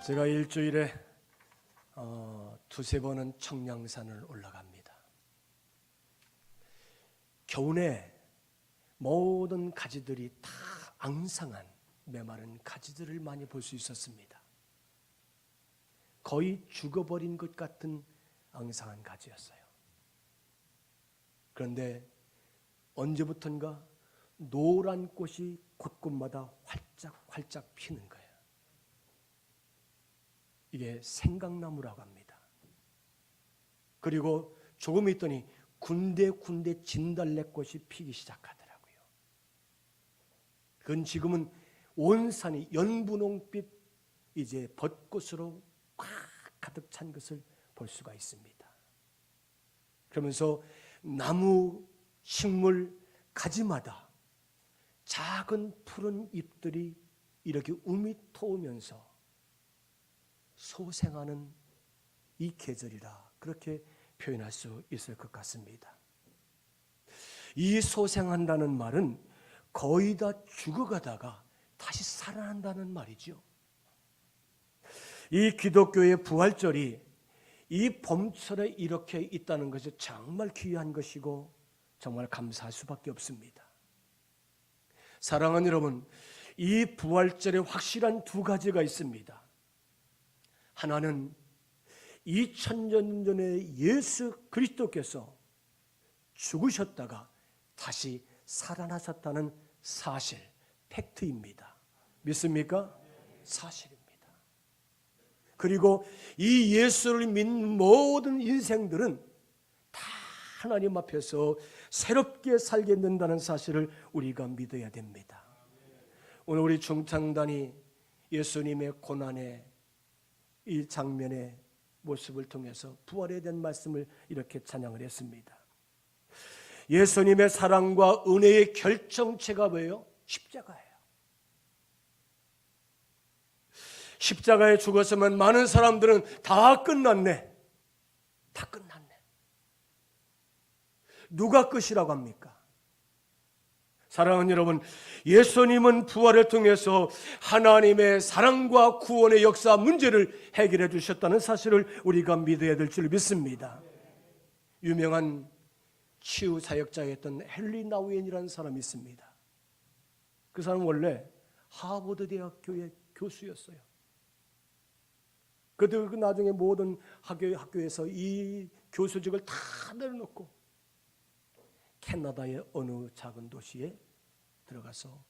제가 일주일에 두세 번은 청량산을 올라갑니다. 겨우내 모든 가지들이 다 앙상한 메마른 가지들을 많이 볼 수 있었습니다. 거의 죽어버린 것 같은 앙상한 가지였어요. 그런데 언제부턴가 노란 꽃이 곳곳마다 활짝활짝 피는 거예요. 이게 생강나무라고 합니다. 그리고 조금 있더니 군데군데 진달래꽃이 피기 시작하더라고요. 그건 지금은 온 산이 연분홍빛 이제 벚꽃으로 꽉 가득 찬 것을 볼 수가 있습니다. 그러면서 나무, 식물, 가지마다 작은 푸른 잎들이 이렇게 움이 터오면서 소생하는 이 계절이라 그렇게 표현할 수 있을 것 같습니다. 이 소생한다는 말은 거의 다 죽어가다가 다시 살아난다는 말이죠. 이 기독교의 부활절이 이 봄철에 이렇게 있다는 것이 정말 귀한 것이고 정말 감사할 수밖에 없습니다. 사랑하는 여러분, 이 부활절에 확실한 두 가지가 있습니다. 하나는 2000년 전에 예수 그리스도께서 죽으셨다가 다시 살아나셨다는 사실, 팩트입니다. 믿습니까? 사실입니다. 그리고 이 예수를 믿는 모든 인생들은 다 하나님 앞에서 새롭게 살게 된다는 사실을 우리가 믿어야 됩니다. 오늘 우리 중창단이 예수님의 고난의 이 장면의 모습을 통해서 부활에 대한 말씀을 이렇게 찬양을 했습니다. 예수님의 사랑과 은혜의 결정체가 뭐예요? 십자가예요. 십자가에 죽었으면 많은 사람들은 다 끝났네. 다 끝났네. 누가 끝이라고 합니까? 사랑하는 여러분, 예수님은 부활을 통해서 하나님의 사랑과 구원의 역사 문제를 해결해 주셨다는 사실을 우리가 믿어야 될 줄 믿습니다. 유명한 치유 사역자였던 헨리 나우엔이라는 사람이 있습니다. 그 사람은 원래 하버드 대학교의 교수였어요. 그런데 나중에 모든 학교에서 이 교수직을 다 내려놓고 캐나다의 어느 작은 도시에 들어가서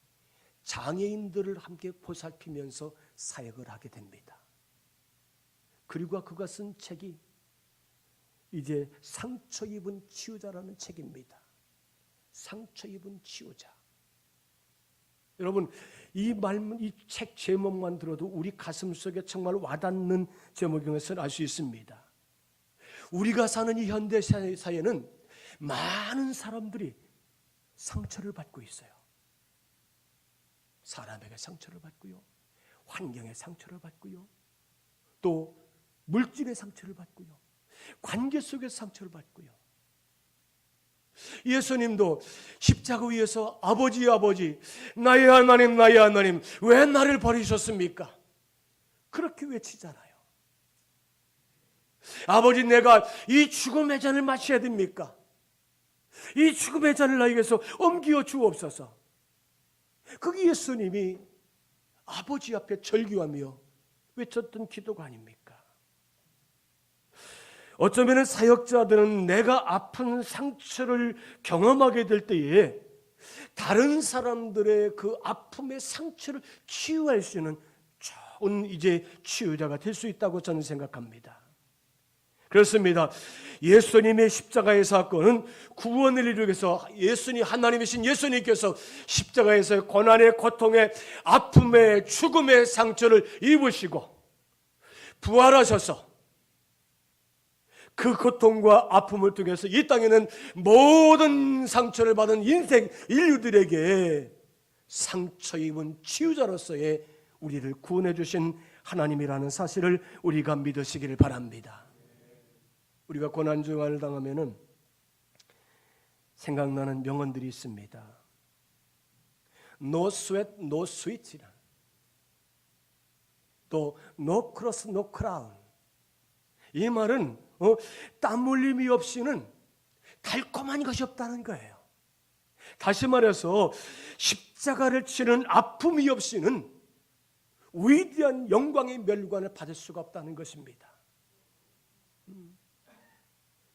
장애인들을 함께 보살피면서 사역을 하게 됩니다. 그리고 그가 쓴 책이 이제 상처 입은 치유자라는 책입니다. 상처 입은 치유자. 여러분, 이 책 제목만 들어도 우리 가슴 속에 정말 와닿는 제목인 것을 알 수 있습니다. 우리가 사는 이 현대 사회는 많은 사람들이 상처를 받고 있어요. 사람에게 상처를 받고요, 환경에 상처를 받고요, 또 물질의 상처를 받고요, 관계 속에 상처를 받고요. 예수님도 십자가 위에서 아버지 나의 하나님 왜 나를 버리셨습니까? 그렇게 외치잖아요. 아버지, 내가 이 죽음의 잔을 마셔야 됩니까? 이 죽음의 잔을 나에게서 옮겨 주옵소서. 그게 예수님이 아버지 앞에 절규하며 외쳤던 기도가 아닙니까? 어쩌면 사역자들은 내가 아픈 상처를 경험하게 될 때에 다른 사람들의 그 아픔의 상처를 치유할 수 있는 좋은 이제 치유자가 될 수 있다고 저는 생각합니다. 그렇습니다. 예수님의 십자가의 사건은 구원을 이루기 위해서 하나님이신 예수님께서 십자가에서 고난의 고통의 아픔의 죽음의 상처를 입으시고 부활하셔서 그 고통과 아픔을 통해서 이 땅에는 모든 상처를 받은 인류들에게 상처 입은 치유자로서의 우리를 구원해 주신 하나님이라는 사실을 우리가 믿으시기를 바랍니다. 우리가 고난중환을 당하면은 생각나는 명언들이 있습니다. No sweat, no sweet이라. 또 no cross, no crown. 이 말은 땀 흘림이 없이는 달콤한 것이 없다는 거예요. 다시 말해서 십자가를 치는 아픔이 없이는 위대한 영광의 멸관을 받을 수가 없다는 것입니다.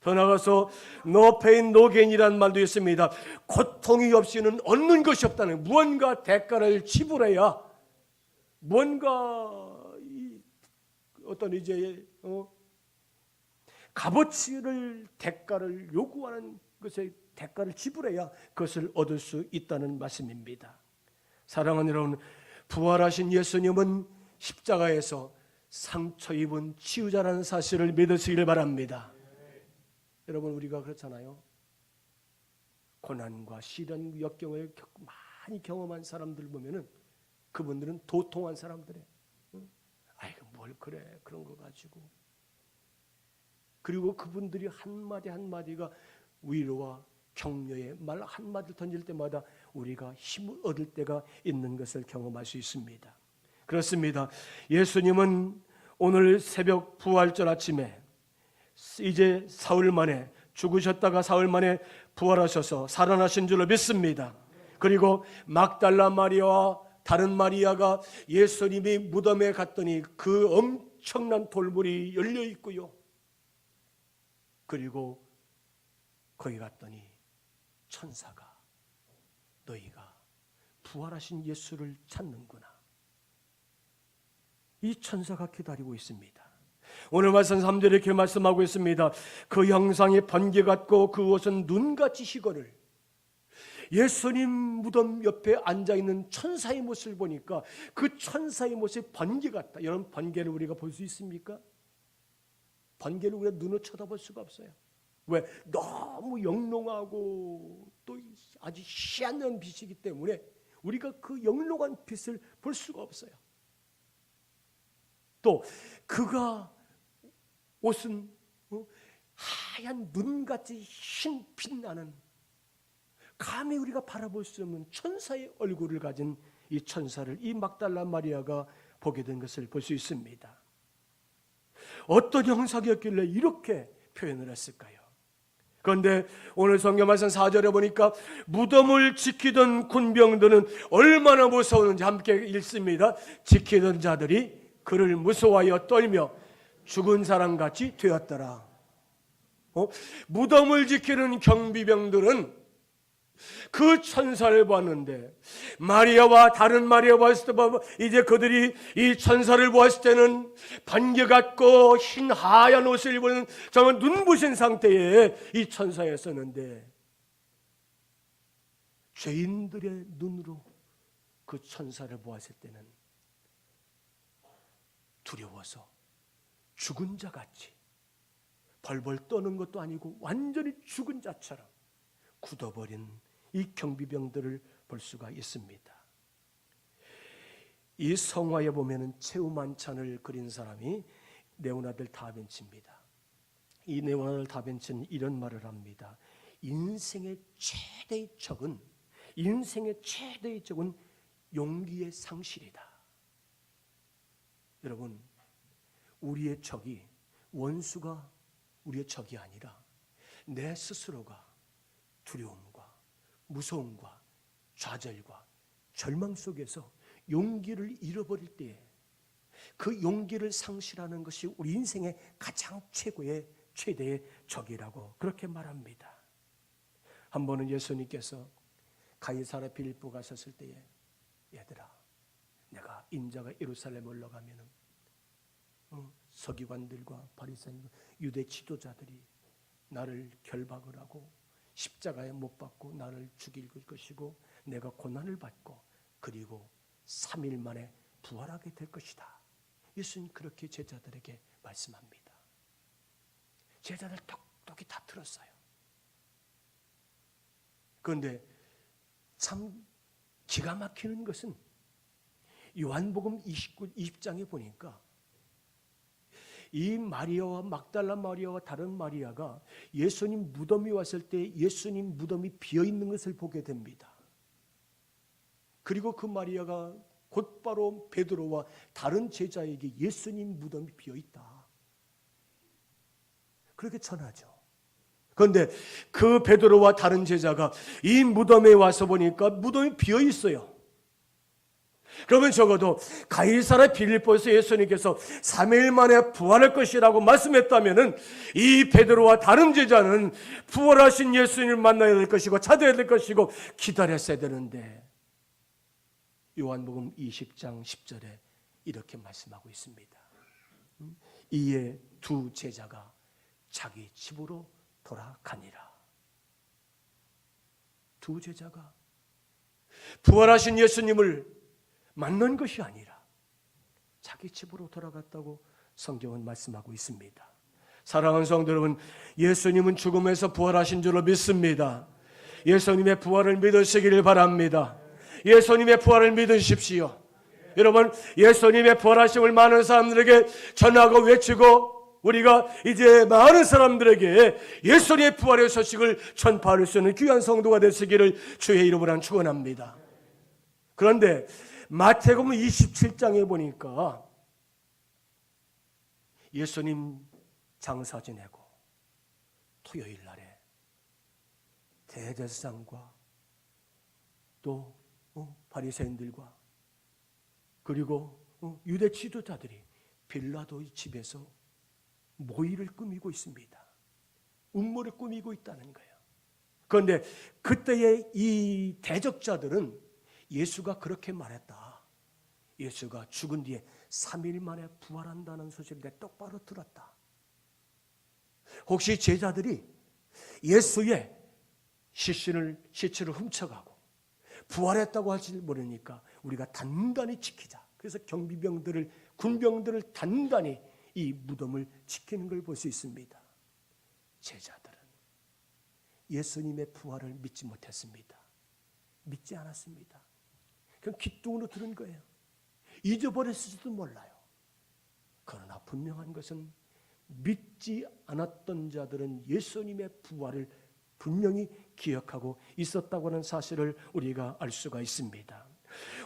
더 나아가서 no pain, no gain이라는 말도 있습니다. 고통이 없이는 얻는 것이 없다는, 무언가 대가를 지불해야, 무언가 어떤 이제 값어치를 대가를 요구하는 것의 대가를 지불해야 그것을 얻을 수 있다는 말씀입니다. 사랑하는 여러분, 부활하신 예수님은 십자가에서 상처 입은 치유자라는 사실을 믿으시길 바랍니다. 여러분, 우리가 그렇잖아요. 고난과 시련, 역경을 많이 경험한 사람들 보면은 그분들은 도통한 사람들이에요. 아이고 뭘 그래, 그런 거 가지고. 그리고 그분들이 한마디 한마디가 위로와 격려의 말 한마디를 던질 때마다 우리가 힘을 얻을 때가 있는 것을 경험할 수 있습니다. 그렇습니다. 예수님은 오늘 새벽 부활절 아침에 이제 사흘 만에, 죽으셨다가 사흘 만에 부활하셔서 살아나신 줄로 믿습니다. 그리고 막달라 마리아와 다른 마리아가 예수님이 무덤에 갔더니 그 엄청난 돌문이 열려 있고요. 그리고 거기 갔더니 천사가 너희가 부활하신 예수를 찾는구나. 이 천사가 기다리고 있습니다. 오늘 말씀 3절에 이렇게 말씀하고 있습니다. 그 형상이 번개 같고 그 옷은 눈같이 희거를. 예수님 무덤 옆에 앉아있는 천사의 모습을 보니까 그 천사의 모습이 번개 같다. 여러분, 번개를 우리가 볼 수 있습니까? 번개를 우리가 눈으로 쳐다볼 수가 없어요. 왜? 너무 영롱하고 또 아주 희한한 빛이기 때문에 우리가 그 영롱한 빛을 볼 수가 없어요. 또 그가 옷은 하얀 눈같이 흰 빛나는, 감히 우리가 바라볼 수 없는 천사의 얼굴을 가진 이 천사를 이 막달라 마리아가 보게 된 것을 볼 수 있습니다. 어떤 형상이었길래 이렇게 표현을 했을까요? 그런데 오늘 성경 말씀 4절에 보니까 무덤을 지키던 군병들은 얼마나 무서웠는지 함께 읽습니다. 지키던 자들이 그를 무서워하여 떨며 죽은 사람같이 되었더라. 무덤을 지키는 경비병들은 그 천사를 봤는데, 마리아와 다른 마리아 봤을 때 이제 그들이 이 천사를 보았을 때는 번개 같고 흰 하얀 옷을 입은 정말 눈부신 상태에 이 천사였었는데, 죄인들의 눈으로 그 천사를 보았을 때는 두려워서 죽은 자 같이, 벌벌 떠는 것도 아니고 완전히 죽은 자처럼 굳어버린 이 경비병들을 볼 수가 있습니다. 이 성화에 보면은 최후 만찬을 그린 사람이 레오나르도 다빈치입니다. 이 레오나르도 다빈치는 이런 말을 합니다. 인생의 최대의 적은 용기의 상실이다. 여러분, 우리의 적이, 원수가 우리의 적이 아니라 내 스스로가 두려움과 무서움과 좌절과 절망 속에서 용기를 잃어버릴 때에 그 용기를 상실하는 것이 우리 인생의 가장 최대의 적이라고 그렇게 말합니다. 한 번은 예수님께서 가이사랴 빌립보 가셨을 때에, 얘들아, 내가 인자가 예루살렘에 올라가면은 서기관들과 바리새인과 유대 지도자들이 나를 결박을 하고 십자가에 못 박고 나를 죽일 것이고 내가 고난을 받고 그리고 3일 만에 부활하게 될 것이다. 예수님 그렇게 제자들에게 말씀합니다. 제자들 똑똑히 다 들었어요. 그런데 참 기가 막히는 것은 요한복음 20장에 보니까 이 마리아와 막달라 마리아와 다른 마리아가 예수님 무덤이 왔을 때 예수님 무덤이 비어있는 것을 보게 됩니다. 그리고 그 마리아가 곧바로 베드로와 다른 제자에게 예수님 무덤이 비어있다, 그렇게 전하죠. 그런데 그 베드로와 다른 제자가 이 무덤에 와서 보니까 무덤이 비어있어요. 그러면 적어도 가이사랴 빌립보에서 예수님께서 3일 만에 부활할 것이라고 말씀했다면 이 베드로와 다른 제자는 부활하신 예수님을 만나야 될 것이고 찾아야 될 것이고 기다렸어야 되는데, 요한복음 20장 10절에 이렇게 말씀하고 있습니다. 이에 두 제자가 자기 집으로 돌아가니라. 두 제자가 부활하신 예수님을 만난 것이 아니라 자기 집으로 돌아갔다고 성경은 말씀하고 있습니다. 사랑하는 성도 여러분, 예수님은 죽음에서 부활하신 줄로 믿습니다. 예수님의 부활을 믿으시기를 바랍니다. 예수님의 부활을 믿으십시오. 여러분, 예수님의 부활하심을 많은 사람들에게 전하고 외치고 우리가 이제 많은 사람들에게 예수님의 부활의 소식을 전파할 수 있는 귀한 성도가 되시기를 주의 이름으로 축원합니다. 그런데 마태복음 27장에 보니까 예수님 장사 지내고 토요일 날에 대제사장과 또 바리새인들과 그리고 유대 지도자들이 빌라도의 집에서 모의를 꾸미고 있습니다. 음모를 꾸미고 있다는 거예요. 그런데 그때의 이 대적자들은 예수가 그렇게 말했다, 예수가 죽은 뒤에 3일 만에 부활한다는 소식을 내가 똑바로 들었다. 혹시 제자들이 예수의 시체를 훔쳐가고 부활했다고 할지 모르니까 우리가 단단히 지키자. 그래서 경비병들을, 군병들을 단단히 이 무덤을 지키는 걸 볼 수 있습니다. 제자들은 예수님의 부활을 믿지 못했습니다. 믿지 않았습니다. 그냥 귓등으로 들은 거예요. 잊어버렸을지도 몰라요. 그러나 분명한 것은 믿지 않았던 자들은 예수님의 부활을 분명히 기억하고 있었다고 하는 사실을 우리가 알 수가 있습니다.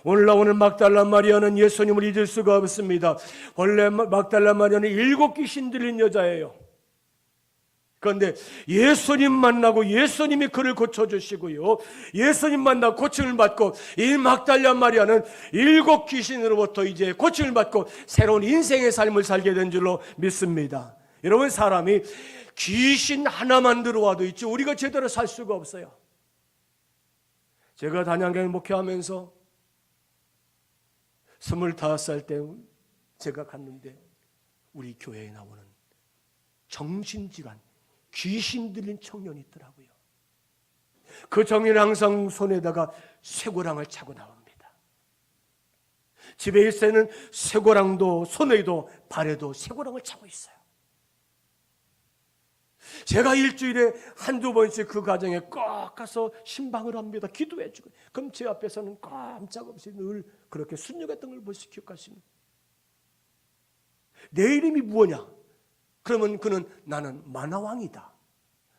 오늘 나오는 막달라 마리아는 예수님을 잊을 수가 없습니다. 원래 막달라 마리아는 7 귀신 들린 여자예요. 그런데 예수님 만나고 예수님이 그를 고쳐주시고요, 예수님 만나 고침을 받고 이 막달라 마리아는 7 귀신으로부터 이제 고침을 받고 새로운 인생의 삶을 살게 된 줄로 믿습니다. 여러분, 사람이 귀신 하나만 들어와도 있죠, 우리가 제대로 살 수가 없어요. 제가 단양교회 목회하면서 25살 때 제가 갔는데 우리 교회에 나오는 정신질환, 귀신 들린 청년이 있더라고요. 그 청년은 항상 손에다가 쇠고랑을 차고 나옵니다. 집에 있을 때는 쇠고랑도 손에도 발에도 쇠고랑을 차고 있어요. 제가 일주일에 1-2번씩 그 가정에 꼭 가서 신방을 합니다. 기도해주고. 그럼 제 앞에서는 깜짝없이 늘 그렇게 순종했던 걸 볼 수 기억하십니다. 내 이름이 무엇냐? 그러면 그는 나는 만화왕이다.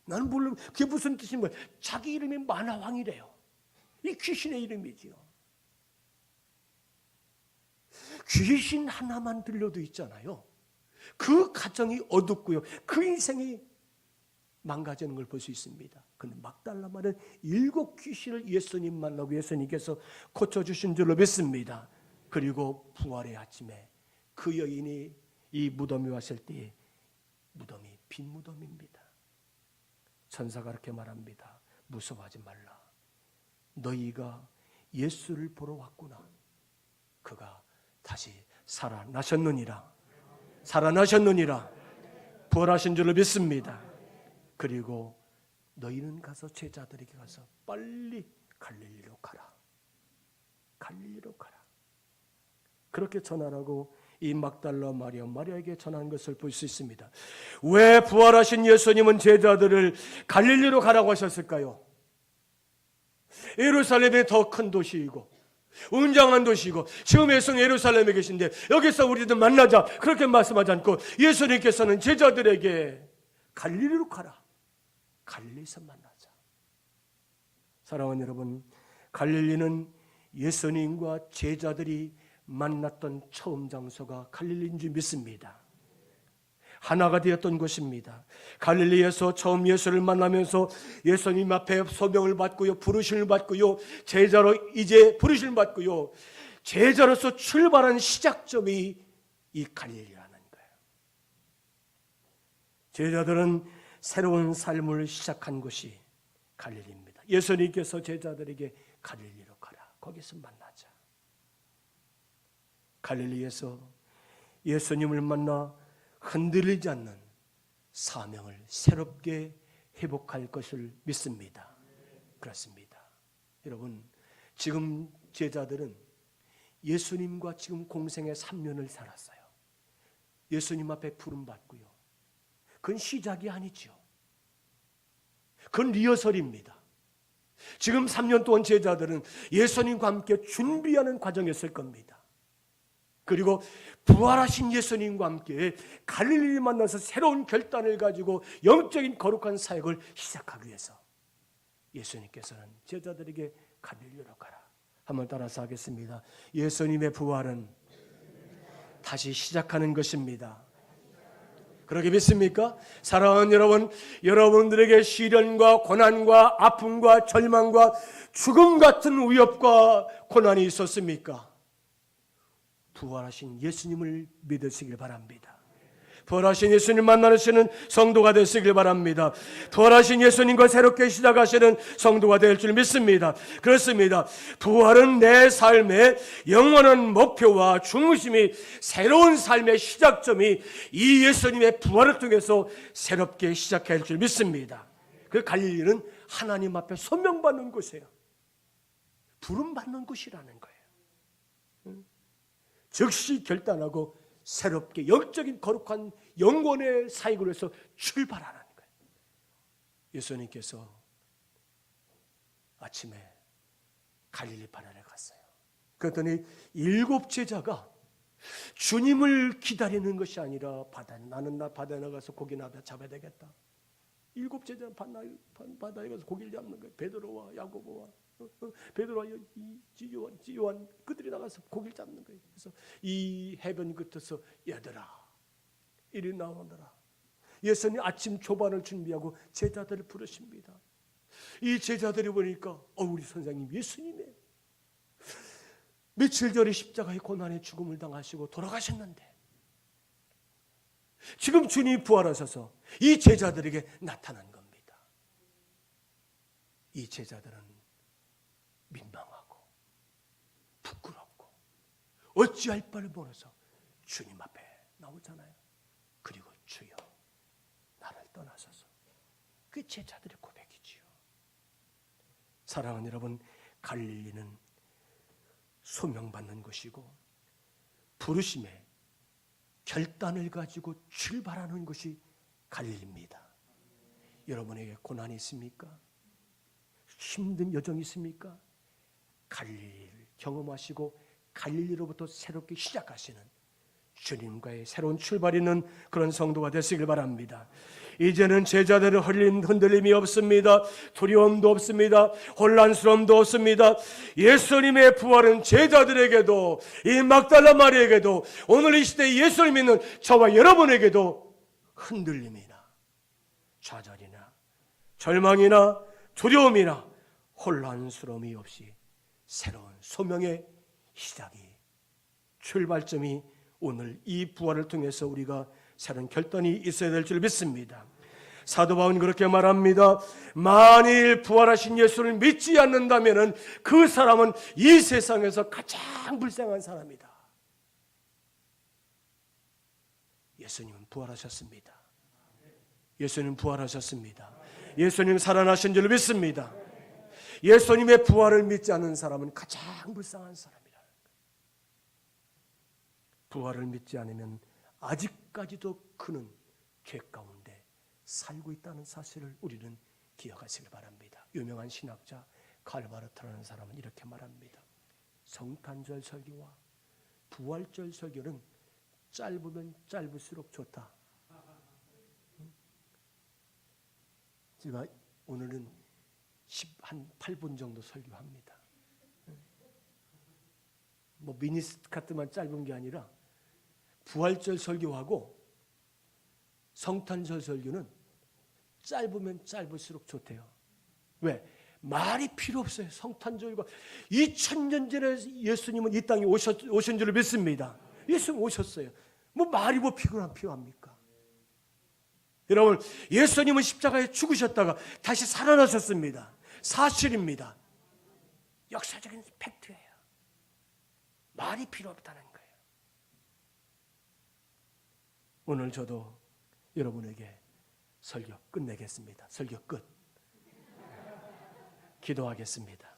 나는 물론 그게 무슨 뜻인 거예요? 자기 이름이 만화왕이래요. 이 귀신의 이름이지요. 귀신 하나만 들려도 있잖아요. 그 가정이 어둡고요, 그 인생이 망가지는 걸 볼 수 있습니다. 그런데 막달라 마리아는 7 귀신을 예수님 만나고 예수님께서 고쳐주신 줄로 믿습니다. 그리고 부활의 아침에 그 여인이 이 무덤에 왔을 때 무덤이 빈 무덤입니다. 천사가 그렇게 말합니다. 무서워하지 말라. 너희가 예수를 보러 왔구나. 그가 다시 살아나셨느니라. 살아나셨느니라. 부활하신 줄로 믿습니다. 그리고 너희는 가서 제자들에게 가서 빨리 갈릴리로 가라. 갈릴리로 가라. 그렇게 전하라고 이 막달라 마리아에게 전한 것을 볼 수 있습니다. 왜 부활하신 예수님은 제자들을 갈릴리로 가라고 하셨을까요? 예루살렘이 더 큰 도시이고 웅장한 도시이고 지금 예수는 예루살렘에 계신데 여기서 우리들 만나자 그렇게 말씀하지 않고 예수님께서는 제자들에게 갈릴리로 가라. 갈릴리에서 만나자. 사랑하는 여러분, 갈릴리는 예수님과 제자들이 만났던 처음 장소가 갈릴리인 줄 믿습니다. 하나가 되었던 것입니다. 갈릴리에서 처음 예수를 만나면서 예수님 앞에 소명을 받고요, 부르심을 받고요, 제자로 이제 부르심을 받고요, 제자로서 출발한 시작점이 이 갈릴리라는 거예요. 제자들은 새로운 삶을 시작한 곳이 갈릴리입니다. 예수님께서 제자들에게 갈릴리로 가라, 거기서 만나자. 갈릴리에서 예수님을 만나 흔들리지 않는 사명을 새롭게 회복할 것을 믿습니다. 그렇습니다. 여러분, 지금 제자들은 예수님과 지금 공생의 3년을 살았어요. 예수님 앞에 부름받고요. 그건 시작이 아니죠. 그건 리허설입니다. 지금 3년 동안 제자들은 예수님과 함께 준비하는 과정이었을 겁니다. 그리고 부활하신 예수님과 함께 갈릴리를 만나서 새로운 결단을 가지고 영적인 거룩한 사역을 시작하기 위해서 예수님께서는 제자들에게 갈릴리로 가라. 한번 따라서 하겠습니다. 예수님의 부활은 다시 시작하는 것입니다. 그렇게 믿습니까? 사랑하는 여러분, 여러분들에게 시련과 고난과 아픔과 절망과 죽음 같은 위협과 고난이 있었습니까? 부활하신 예수님을 믿으시길 바랍니다. 부활하신 예수님 만나시는 성도가 되시길 바랍니다. 부활하신 예수님과 새롭게 시작하시는 성도가 될 줄 믿습니다. 그렇습니다. 부활은 내 삶의 영원한 목표와 중심이, 새로운 삶의 시작점이 이 예수님의 부활을 통해서 새롭게 시작할 줄 믿습니다. 그 갈릴리는 하나님 앞에 소명받는 곳이에요. 부름받는 곳이라는 거예요. 즉시 결단하고 새롭게 영적인 거룩한 영혼의 사역을 해서 출발하는 거예요. 예수님께서 아침에 갈릴리 바다에 갔어요. 그랬더니 7 제자가 주님을 기다리는 것이 아니라 나는 바다에 나가서 고기 잡아야 되겠다. 7 제자는 바다에 가서 고기를 잡는 거예요. 베드로와 야고보와 베드로와 요한 그들이 나가서 고기를 잡는 거예요. 그래서 이 해변 끝에서 얘들아 이리 나오너라. 예수님 아침 조반을 준비하고 제자들을 부르십니다. 이 제자들이 보니까 우리 선생님 예수님의 며칠 전에 십자가의 고난의 죽음을 당하시고 돌아가셨는데 지금 주님이 부활하셔서 이 제자들에게 나타난 겁니다. 이 제자들은 민망하고 부끄럽고 어찌할 바를 몰라서 주님 앞에 나오잖아요. 그리고 주여 나를 떠나소서. 그게 제자들의 고백이지요. 사랑하는 여러분, 갈릴리는 소명받는 것이고 부르심에 결단을 가지고 출발하는 것이 갈릴리입니다. 여러분에게 고난이 있습니까? 힘든 여정이 있습니까? 갈릴리를 경험하시고 갈릴리로부터 새롭게 시작하시는 주님과의 새로운 출발이 있는 그런 성도가 되시길 바랍니다. 이제는 제자들은 흔들림이 없습니다. 두려움도 없습니다. 혼란스러움도 없습니다. 예수님의 부활은 제자들에게도 이 막달라 마리에게도 오늘 이 시대에 예수를 믿는 저와 여러분에게도 흔들림이나 좌절이나 절망이나 두려움이나 혼란스러움이 없이 새로운 소명의 시작이, 출발점이 오늘 이 부활을 통해서 우리가 새로운 결단이 있어야 될 줄 믿습니다. 사도 바울은 그렇게 말합니다. 만일 부활하신 예수를 믿지 않는다면 그 사람은 이 세상에서 가장 불쌍한 사람이다. 예수님은 부활하셨습니다. 예수님 부활하셨습니다. 예수님 살아나신 줄 믿습니다. 예수님의 부활을 믿지 않는 사람은 가장 불쌍한 사람이라. 부활을 믿지 않으면 아직까지도 그는 죄 가운데 살고 있다는 사실을 우리는 기억하시길 바랍니다. 유명한 신학자 칼바르트라는 사람은 이렇게 말합니다. 성탄절 설교와 부활절 설교는 짧으면 짧을수록 좋다. 제가 오늘은 한 8분 정도 설교합니다. 뭐 미니스카트만 짧은 게 아니라 부활절 설교하고 성탄절 설교는 짧으면 짧을수록 좋대요. 왜? 말이 필요 없어요. 성탄절과 2000년 전에 예수님은 이 땅에 오신 줄을 믿습니다. 예수님 오셨어요. 뭐 말이 뭐 필요합니까? 여러분, 예수님은 십자가에 죽으셨다가 다시 살아나셨습니다. 사실입니다. 역사적인 팩트예요. 말이 필요 없다는 거예요. 오늘 저도 여러분에게 설교 끝내겠습니다. 설교 끝. 기도하겠습니다.